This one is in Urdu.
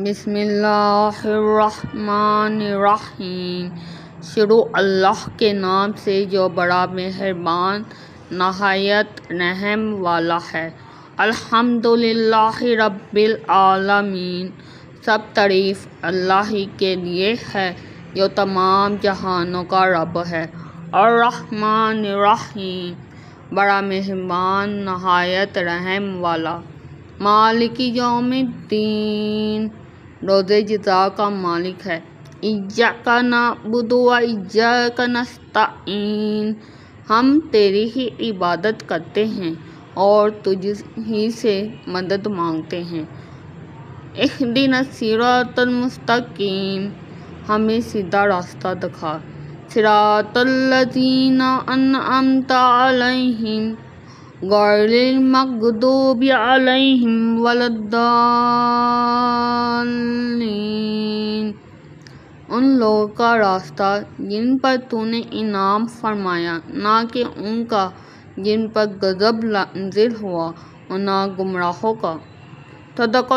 بسم اللہ الرحمن الرحیم۔ شروع اللہ کے نام سے جو بڑا مہربان نہایت رحم والا ہے۔ الحمدللہ رب العالمین، سب تعریف اللہ ہی کے لیے ہے جو تمام جہانوں کا رب ہے۔ الرحمن الرحیم، بڑا مہربان نہایت رحم والا۔ مالک یوم الدین، روز جزا کا مالک ہے۔ ایاک نعبد و ایاک نستعین، ہم تیری ہی عبادت کرتے ہیں اور تجھ ہی سے مدد مانگتے ہیں۔ اہدنا الصراط المستقیم، ہمیں سیدھا راستہ دکھا۔ صراط الذین انعمت علیہم غیر المغضوب علیہم ولا الضالین، ان لوگوں کا راستہ جن پر تو نے انعام فرمایا، نہ کہ ان کا جن پر غضب نازل ہوا، اور نہ گمراہوں کا۔ صدق